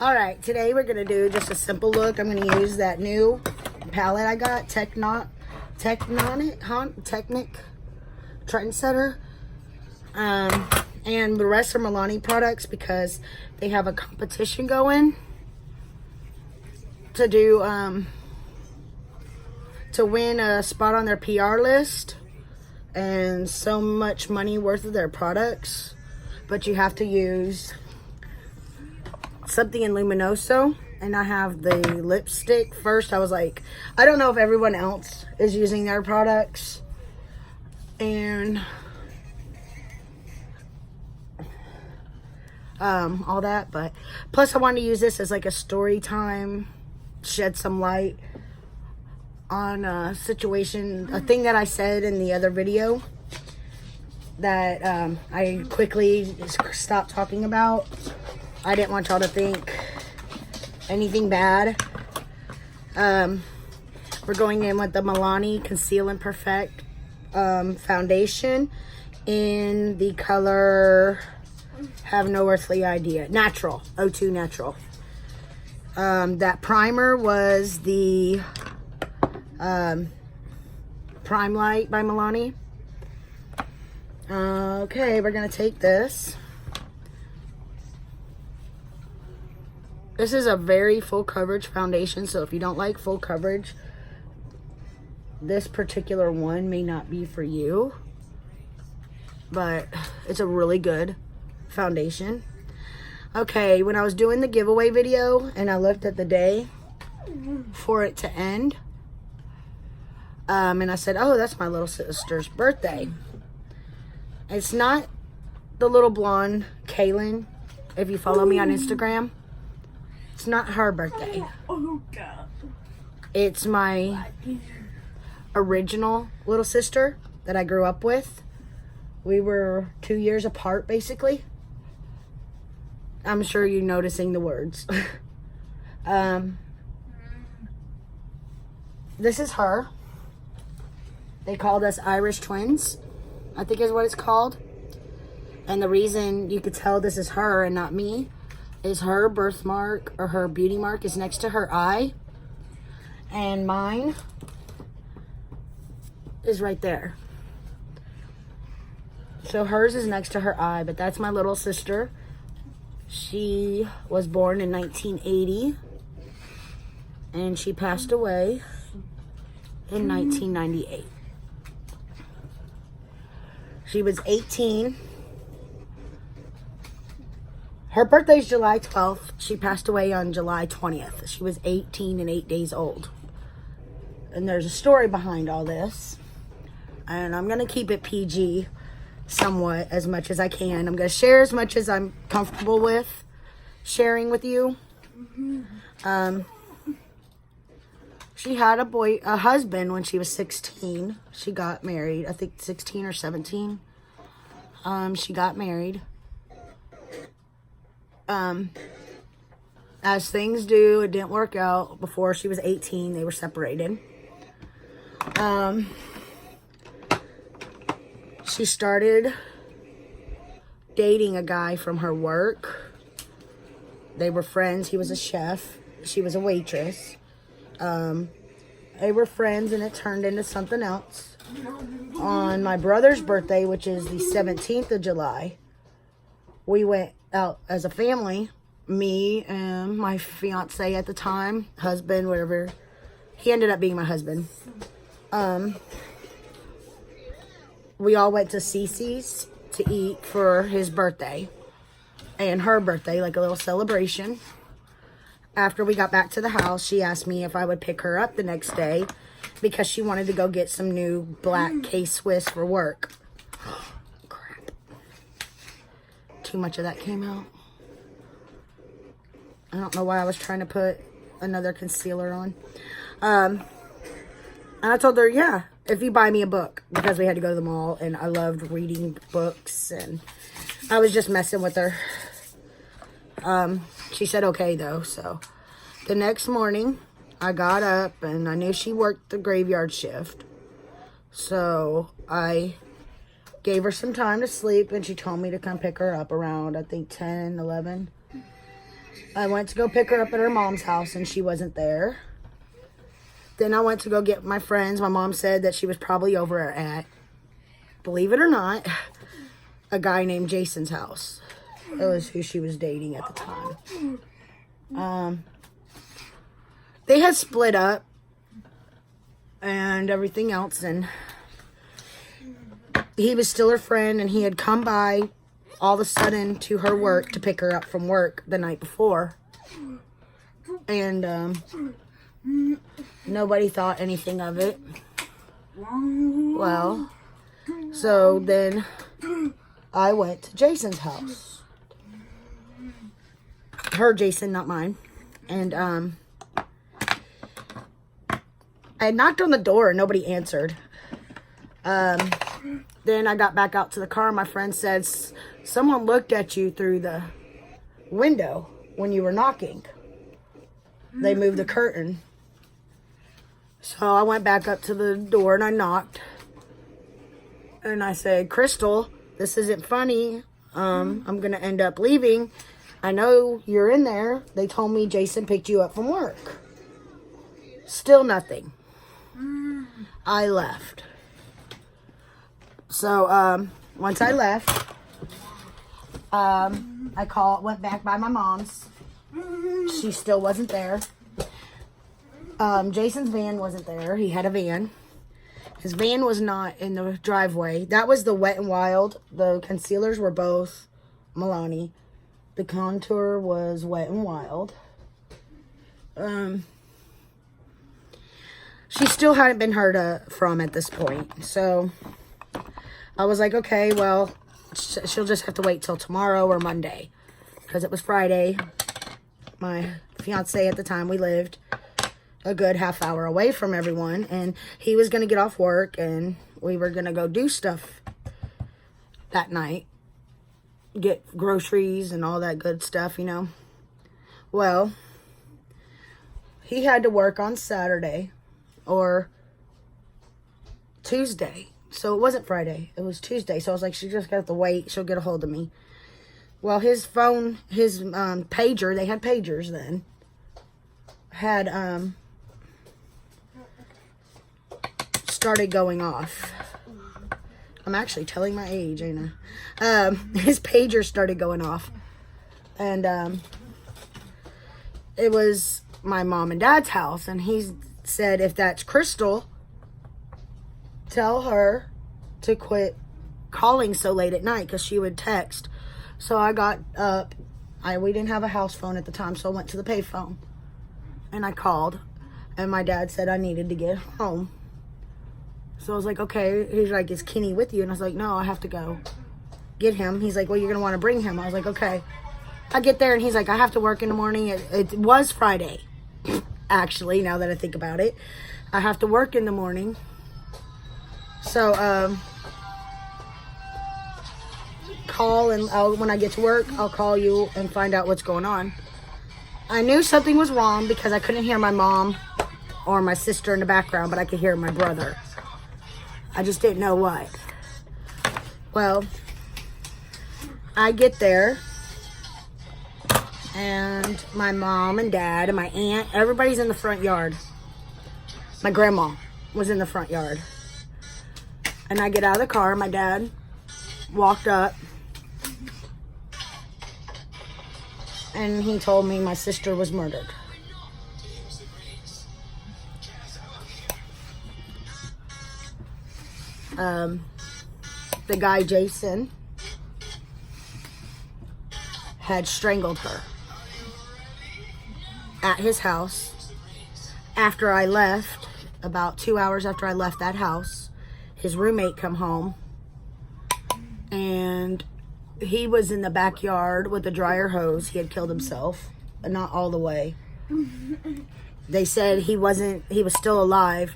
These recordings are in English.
Alright, today we're going to do just a simple look. I'm going to use that new palette I got, Technic Trendsetter. And the rest are Milani products because they have a competition going to do, to win a spot on their PR list and so much money worth of their products. But you have to use something in Luminoso, and I have the lipstick. First I was like, I don't know if everyone else is using their products and all that, but plus I wanted to use this as like a story time, shed some light on a situation, a thing that I said in the other video that I quickly stopped talking about. I didn't want y'all to think anything bad. We're going in with the Milani Conceal and Perfect foundation in the color Have No Earthly Idea. Natural. O2 Natural. That primer was the Prime Light by Milani. Okay, we're going to take this. This is a very full coverage foundation, so if you don't like full coverage, this particular one may not be for you. But it's a really good foundation. Okay, when I was doing the giveaway video and I looked at the day for it to end, and I said, oh, that's my little sister's birthday. It's not the little blonde Kaylin, if you follow me on Instagram. It's not her birthday. Oh, God. It's my original little sister that I grew up with. We were 2 years apart, basically. I'm sure you're noticing the words. This is her. They called us Irish twins, I think is what it's called. And the reason you could tell this is her and not me is her birthmark, or her beauty mark, is next to her eye. And mine is right there. So hers is next to her eye, but that's my little sister. She was born in 1980. And she passed away in 1998. She was 18. Her birthday's July 12th. She passed away on July 20th. She was 18 and 8 days old. And there's a story behind all this. And I'm going to keep it PG somewhat, as much as I can. I'm going to share as much as I'm comfortable with sharing with you. She had a husband when she was 16. She got married, I think 16 or 17. She got married. As things do, it didn't work out. Before she was 18, they were separated. She started dating a guy from her work. They were friends. He was a chef. She was a waitress. They were friends, and it turned into something else. On my brother's birthday, which is the 17th of July, we went out as a family, me and my fiance at the time, husband, whatever. He ended up being my husband. We all went to Cece's to eat for his birthday and her birthday, like a little celebration. After we got back to the house, she asked me if I would pick her up the next day because she wanted to go get some new black K-Swiss for work. Crap. Too much of that came out. I don't know why I was trying to put another concealer on. And I told her, yeah, if you buy me a book, because we had to go to the mall and I loved reading books, and I was just messing with her. She said okay though. So the next morning I got up and I knew she worked the graveyard shift. So I gave her some time to sleep and she told me to come pick her up around, I think, 10, 11. I went to go pick her up at her mom's house, and she wasn't there. Then I went to go get my friends. My mom said that she was probably over at, believe it or not, a guy named Jason's house. That was who she was dating at the time. They had split up and everything else, and he was still her friend, and he had come by all of a sudden to her work to pick her up from work the night before. And nobody thought anything of it. Well, so then I went to Jason's house. Her Jason, not mine. And I knocked on the door and nobody answered. Then I got back out to the car. My friend said, someone looked at you through the window when you were knocking. They moved the curtain. So I went back up to the door and I knocked. And I said, Crystal, this isn't funny. I'm going to end up leaving. I know you're in there. They told me Jason picked you up from work. Still nothing. I left. So, once I left, went back by my mom's. She still wasn't there. Jason's van wasn't there. He had a van. His van was not in the driveway. That was the Wet and Wild. The concealers were both Milani. The contour was Wet and Wild. She still hadn't been heard from at this point. So I was like, okay, well, she'll just have to wait till tomorrow or Monday. Because it was Friday. My fiance at the time, we lived a good half hour away from everyone. And he was going to get off work and we were going to go do stuff that night. Get groceries and all that good stuff, you know. Well, he had to work on Saturday or Tuesday. So it wasn't Friday. It was Tuesday. So I was like, she just got to wait. She'll get a hold of me. Well, his phone, his pager, they had pagers then, had started going off. I'm actually telling my age, ain't I? His pager started going off. And it was my mom and dad's house. And he said, if that's Crystal, tell her to quit calling so late at night because she would text. So I got up. We didn't have a house phone at the time, so I went to the payphone. And I called. And my dad said I needed to get home. So I was like, okay. He's like, is Kenny with you? And I was like, no, I have to go get him. He's like, well, you're going to want to bring him. I was like, okay. I get there, and he's like, I have to work in the morning. It was Friday, actually, now that I think about it. I have to work in the morning. So, call, and when I get to work, I'll call you and find out what's going on. I knew something was wrong because I couldn't hear my mom or my sister in the background, but I could hear my brother. I just didn't know what. Well, I get there, and my mom and dad and my aunt, everybody's in the front yard. My grandma was in the front yard. And I get out of the car, my dad walked up, and he told me my sister was murdered. The guy, Jason, had strangled her at his house. After I left, about 2 hours after I left that house, his roommate come home, and he was in the backyard with a dryer hose. He had killed himself, but not all the way. They said he was still alive.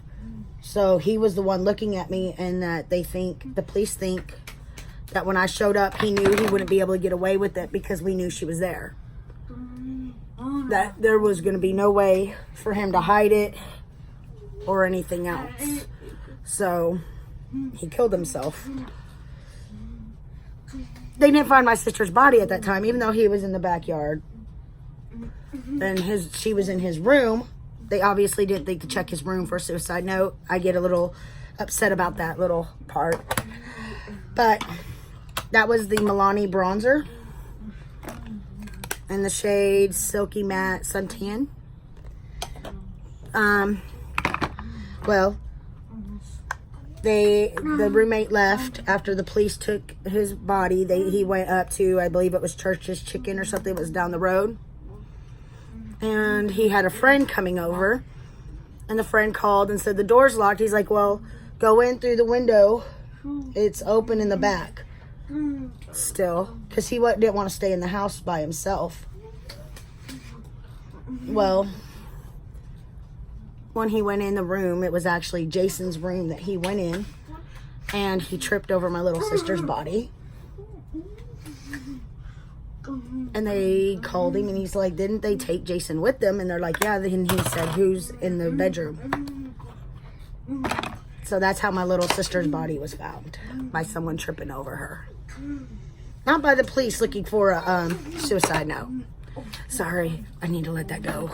So he was the one looking at me, and that the police think that when I showed up, he knew he wouldn't be able to get away with it because we knew she was there. That there was going to be no way for him to hide it or anything else. So he killed himself. They didn't find my sister's body at that time, even though he was in the backyard. and she was in his room. They obviously didn't think to check his room for a suicide note. I get a little upset about that little part. But that was the Milani bronzer in the shade Silky Matte Suntan. Well, the roommate left after the police took his body. He went up to, I believe it was Church's Chicken or something that was down the road. And he had a friend coming over, and the friend called and said the door's locked. He's like, well, go in through the window. It's open in the back still, because he didn't want to stay in the house by himself. Well, when he went in the room, it was actually Jason's room that he went in, and he tripped over my little sister's body. And they called him, and he's like, didn't they take Jason with them? And they're like, yeah. Then he said, who's in the bedroom? So that's how my little sister's body was found, by someone tripping over her. Not by the police looking for a suicide note. Sorry, I need to let that go.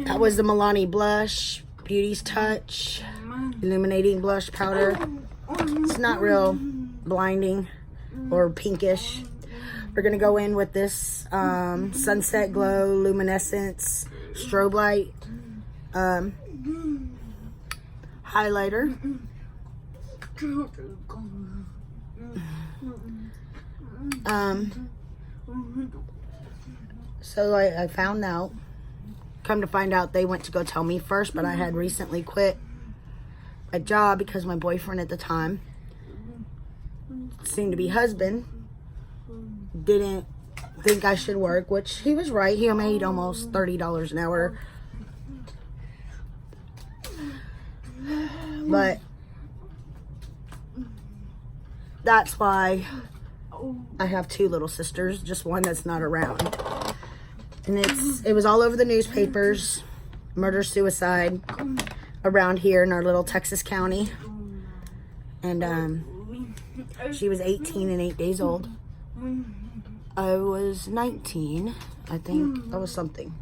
That was the Milani blush, Beauty's Touch, illuminating blush powder. It's not real blinding or pinkish. We're going to go in with this Sunset Glow Luminescence Strobe Light highlighter. So I found out, come to find out, they went to go tell me first, but I had recently quit a job because my boyfriend at the time, soon to be husband, didn't think I should work, which he was right. He made almost $30 an hour. But that's why I have two little sisters, just one that's not around. And it was all over the newspapers, murder, suicide, around here in our little Texas county. And she was 18 and 8 days old. I was 19, I think. I was something.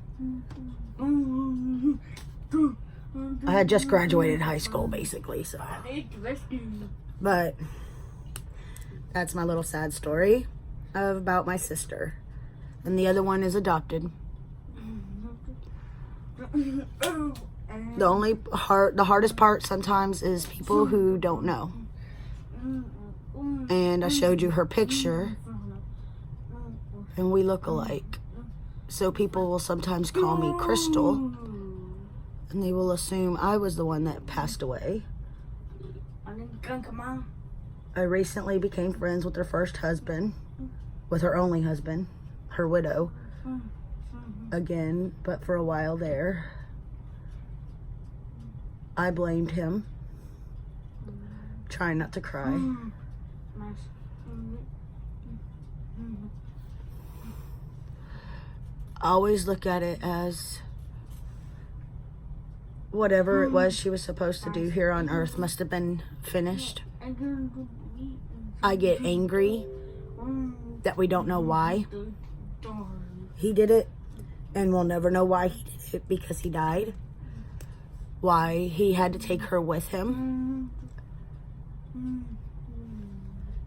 I had just graduated high school, basically, so. But that's my little sad story about my sister. And the other one is adopted. The hardest part sometimes is people who don't know. And I showed you her picture, and we look alike. So people will sometimes call me Crystal, and they will assume I was the one that passed away. I recently became friends with her first husband, with her only husband, her widow, again, but for a while there, I blamed him, trying not to cry. I always look at it as whatever it was she was supposed to do here on earth must have been finished. I get angry that we don't know why he did it, and we'll never know why he did it because he died. Why he had to take her with him.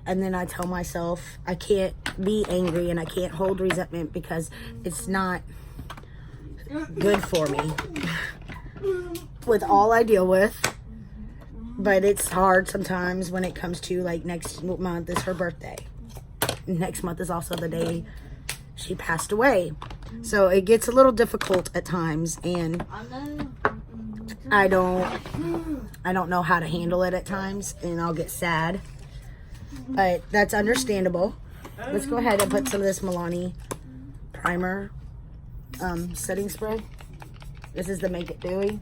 And then I tell myself I can't be angry and I can't hold resentment because it's not good for me with all I deal with. But it's hard sometimes when it comes to, like, next month is her birthday. Next month is also the day she passed away. So it gets a little difficult at times, and I don't know how to handle it at times, and I'll get sad. But that's understandable. Let's go ahead and put some of this Milani primer setting spray. This is the Make It Dewy.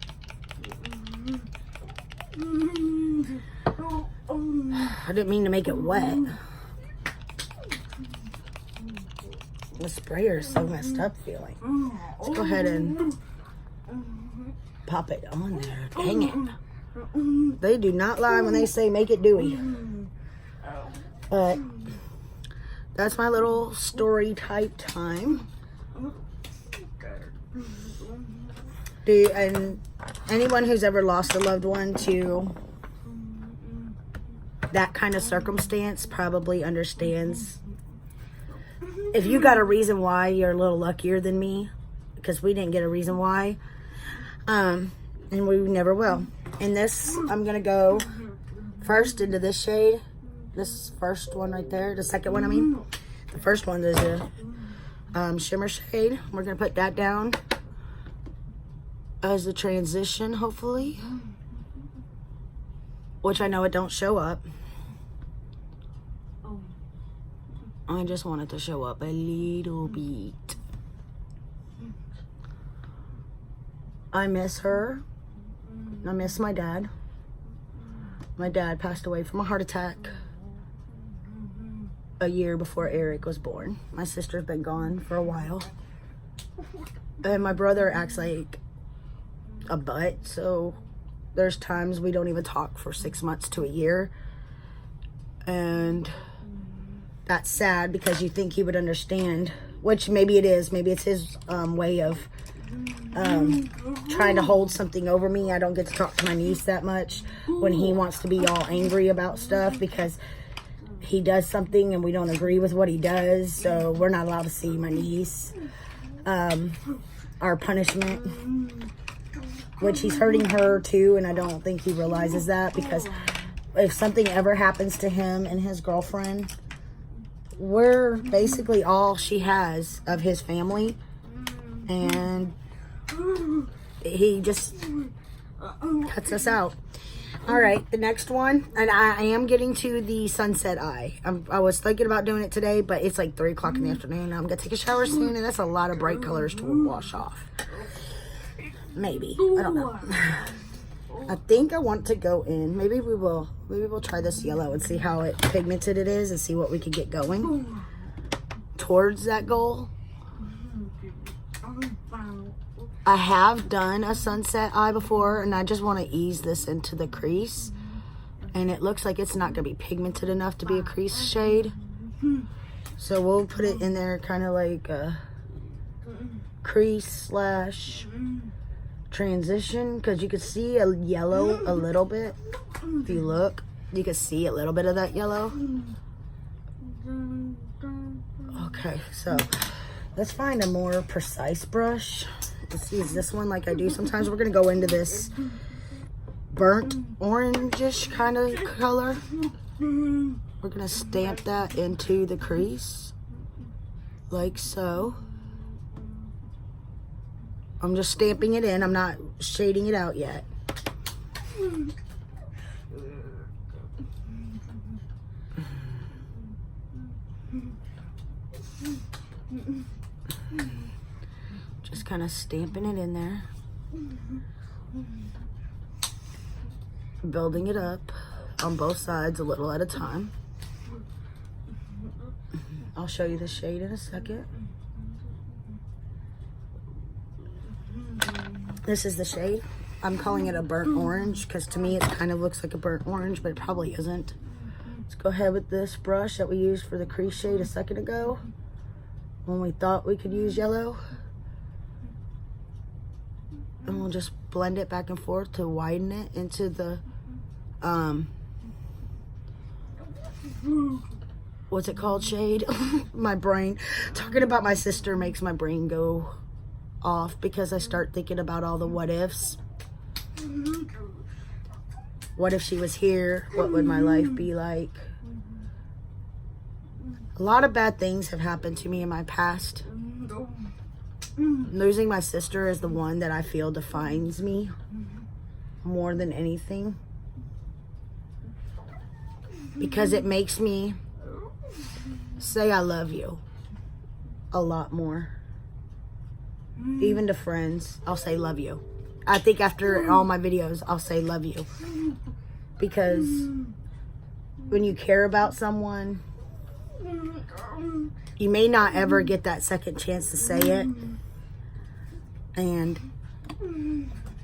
I didn't mean to make it wet. The sprayer is so messed up feeling. Let's go ahead and pop it on there. Dang it. They do not lie when they say make it dewy. But that's my little story type time. And anyone who's ever lost a loved one to that kind of circumstance probably understands. If you got a reason why, you're a little luckier than me, because we didn't get a reason why, and we never will. In this, I'm gonna go first into this shade, this first one right there, the second one I mean. The first one is a shimmer shade. We're gonna put that down as the transition, hopefully, which I know it don't show up. I just want it to show up a little bit. I miss her. I miss my dad. My dad passed away from a heart attack a year before Eric was born. My sister's been gone for a while. And my brother acts like a butt, so there's times we don't even talk for 6 months to a year. And that's sad because you think he would understand, which maybe it is. Maybe it's his way of trying to hold something over me. I don't get to talk to my niece that much when he wants to be all angry about stuff because he does something and we don't agree with what he does, so we're not allowed to see my niece. Our punishment, which he's hurting her too, and I don't think he realizes that, because if something ever happens to him and his girlfriend, we're basically all she has of his family, and he just cuts us out. All right, the next one, and I am getting to the sunset eye. I was thinking about doing it today, but it's like 3 o'clock in the afternoon. I'm gonna take a shower soon, and that's a lot of bright colors to wash off. Maybe, I don't know. I think I want to go in. Maybe we'll try this yellow and see how pigmented it is and see what we can get going towards that goal. I have done a sunset eye before, and I just want to ease this into the crease. And it looks like it's not going to be pigmented enough to be a crease shade. So we'll put it in there kind of like a crease slash transition, because you can see a yellow a little bit. If you look, you can see a little bit of that yellow. Okay, so let's find a more precise brush. Let's use this one like I do sometimes. We're gonna go into this burnt orangish kind of color. We're gonna stamp that into the crease like so. I'm just stamping it in. I'm not shading it out yet. Just kind of stamping it in there. Building it up on both sides a little at a time. I'll show you the shade in a second. This is the shade. I'm calling it a burnt orange because to me it kind of looks like a burnt orange, but it probably isn't. Let's go ahead with this brush that we used for the crease shade a second ago when we thought we could use yellow. And we'll just blend it back and forth to widen it into the, what's it called, shade? My brain, talking about my sister makes my brain go off because I start thinking about all the what ifs. What if she was here? What would my life be like? A lot of bad things have happened to me in my past. Losing my sister is the one that I feel defines me more than anything, because it makes me say I love you a lot more. Even to friends, I'll say love you. I think after all my videos, I'll say love you. Because when you care about someone, you may not ever get that second chance to say it. And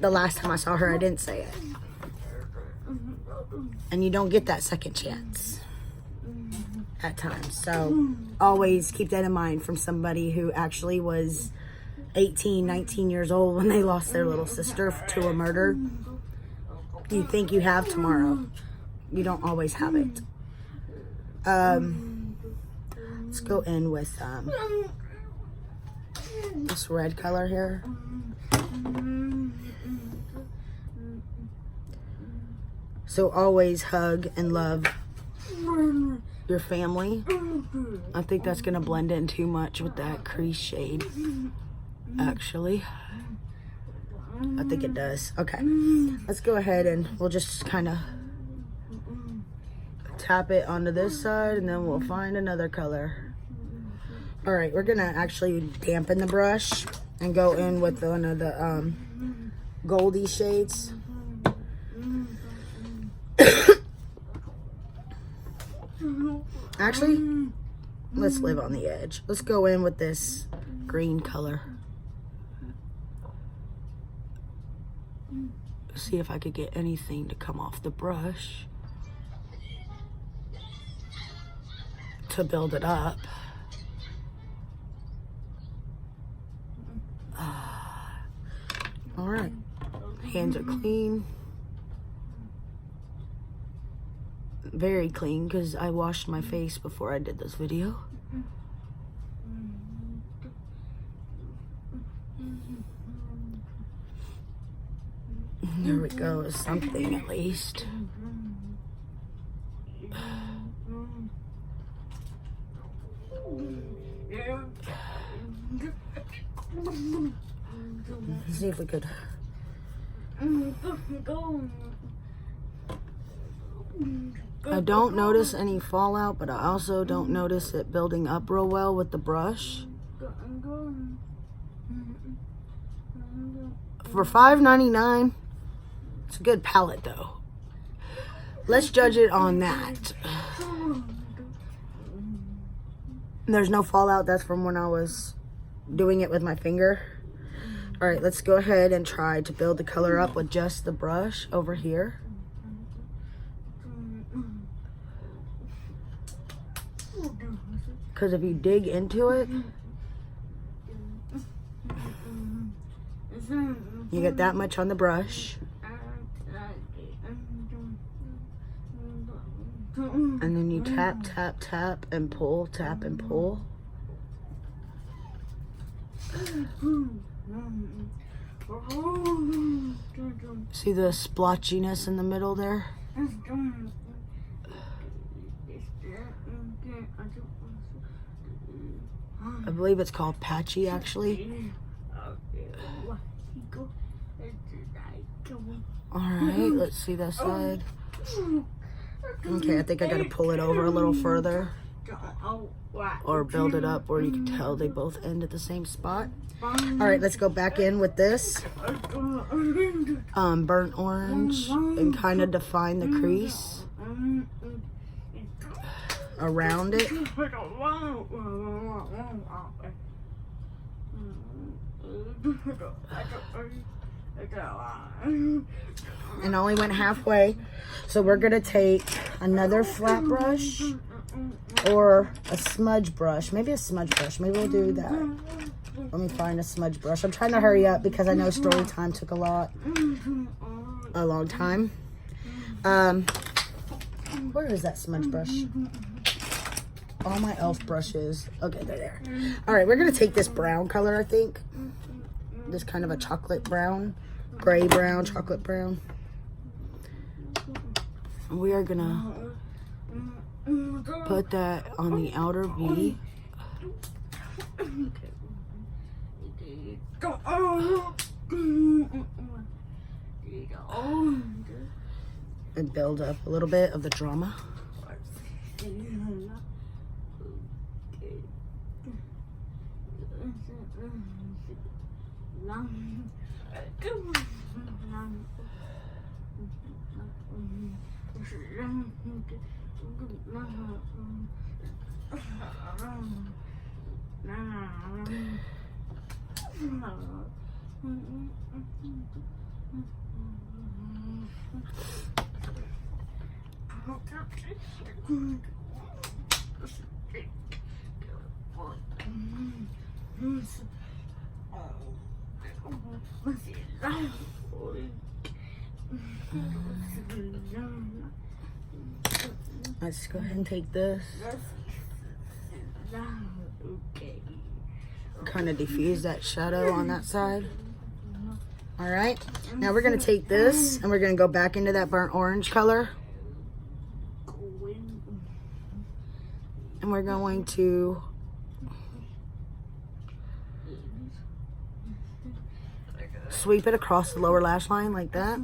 the last time I saw her, I didn't say it. And you don't get that second chance at times. So always keep that in mind from somebody who actually was 18, 19 years old when they lost their little sister to a murder. You think you have tomorrow. You don't always have it. Let's go in with this red color here. So always hug and love your family. I think that's gonna blend in too much with that crease shade, actually. I think it does. Okay, let's go ahead and we'll just kind of tap it onto this side, and then we'll find another color. All right, we're gonna actually dampen the brush and go in with one of the Goldie shades. Actually, let's live on the edge. Let's go in with this green color. See if I could get anything to come off the brush to build it up. All right, hands are clean. Very clean because I washed my face before I did this video. There we go, something at least. Let's see if we could. I don't notice any fallout, but I also don't notice it building up real well with the brush. For $5.99, it's a good palette though. Let's judge it on that. There's no fallout. That's from when I was doing it with my finger. All right, let's go ahead and try to build the color up with just the brush over here. Because if you dig into it, you get that much on the brush. And then you tap, tap, tap, and pull, tap, and pull. See the splotchiness in the middle there? I believe it's called patchy, actually. Alright, let's see that side. Okay, I think I gotta pull it over a little further. Or build it up where you can tell they both end at the same spot. Alright, let's go back in with this burnt orange and kind of define the crease around it. And only went halfway, so we're gonna take another flat brush or a smudge brush. Maybe a smudge brush. Maybe we'll do that. Let me find a smudge brush. I'm trying to hurry up because I know story time took a long time. Where is that smudge brush? All my elf brushes. Okay, they're there. All right, we're gonna take this brown color, I think. This kind of a chocolate brown, gray brown, chocolate brown. We are gonna put that on the outer V. And build up a little bit of the drama. Let's go ahead and take this. Kind of diffuse that shadow on that side. All right, now we're gonna take this and we're gonna go back into that burnt orange color. And we're going to sweep it across the lower lash line like that.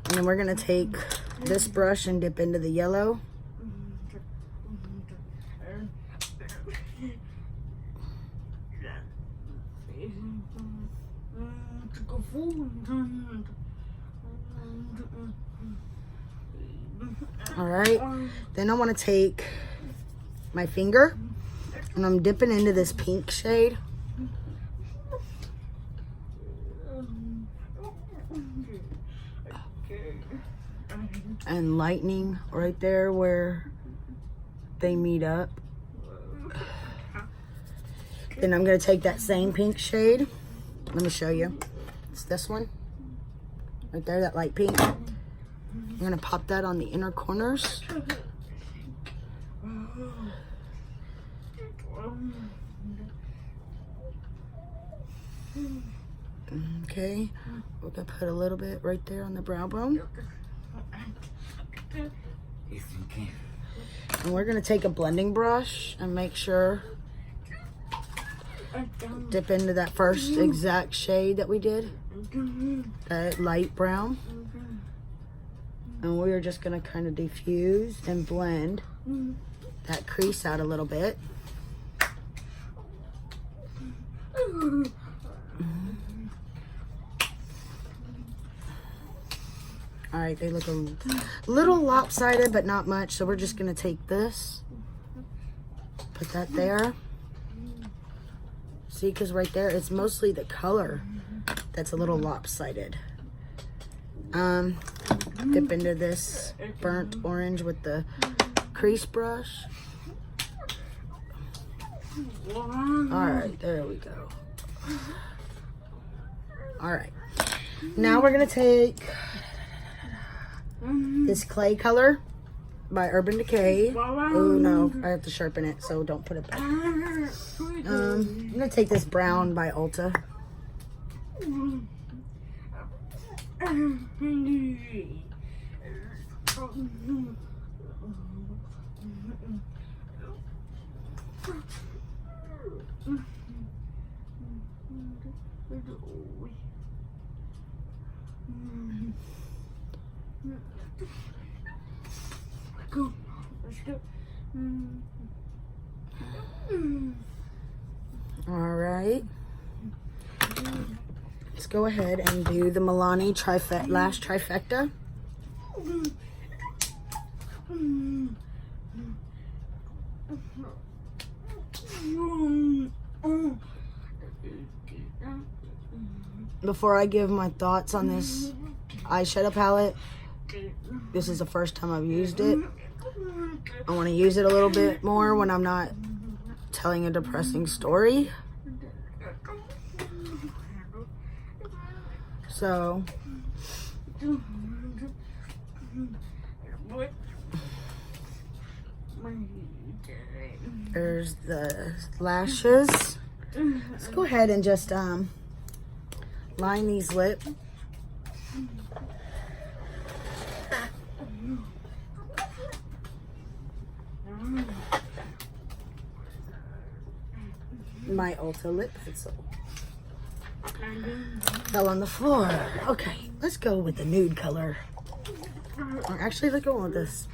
And then we're gonna take this brush and dip into the yellow. All right, then I want to take my finger and I'm dipping into this pink shade. And lightening right there where they meet up. Then I'm going to take that same pink shade. Let me show you. It's this one. Right there, that light pink. I'm going to pop that on the inner corners. Okay. We're going to put a little bit right there on the brow bone. And we're going to take a blending brush and make sure dip into that first exact shade that we did, that light brown. And we are just going to kind of diffuse and blend that crease out a little bit. All right, they look a little lopsided, but not much. So we're just gonna take this, put that there. See, because right there, it's mostly the color that's a little lopsided. Dip into this burnt orange with the crease brush. All right, there we go. All right, now we're gonna take this clay color by Urban Decay. Oh no, I have to sharpen it, so don't put it back. I'm gonna take this brown by Ulta. All right, let's go ahead and do the Milani lash trifecta. Before I give my thoughts on this eyeshadow palette, this is the first time I've used it. I want to use it a little bit more when I'm not telling a depressing story. So there's the lashes. Let's go ahead and just line these lips. My Ulta lip pencil fell on the floor. Okay, let's go with the nude color. Or actually, let's go with this.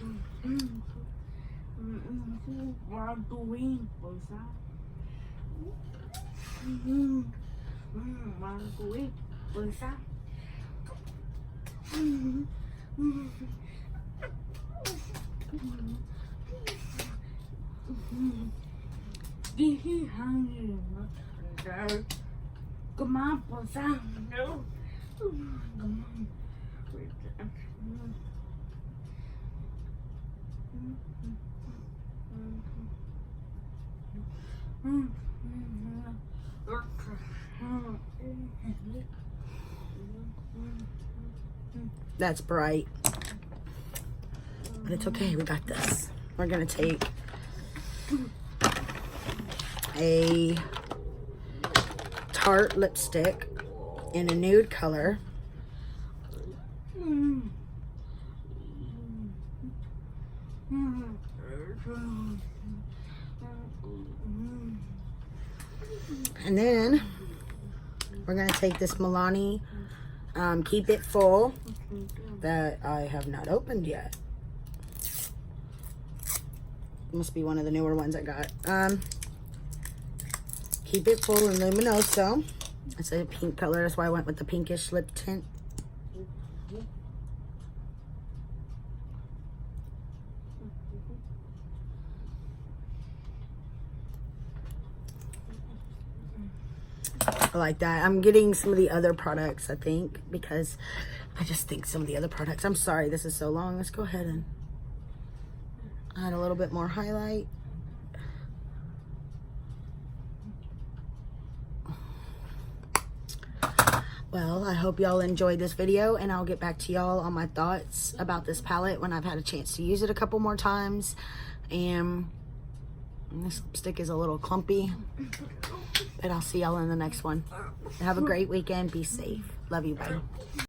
Come on, no. Come on. That's bright, but it's okay. We got this. We're gonna take a Tarte lipstick in a nude color. And then we're gonna take this Milani Keep It Full that I have not opened yet. Must be one of the newer ones I got. Keep It Full in Luminoso. It's a pink color, that's why I went with the pinkish lip tint. I like that. I'm getting some of the other products, I think, because I just think some of the other products. I'm sorry this is so long. Let's go ahead and add a little bit more highlight. Well, I hope y'all enjoyed this video, and I'll get back to y'all on my thoughts about this palette when I've had a chance to use it a couple more times. And this lipstick is a little clumpy, but I'll see y'all in the next one. Have a great weekend. Be safe. Love you. Bye.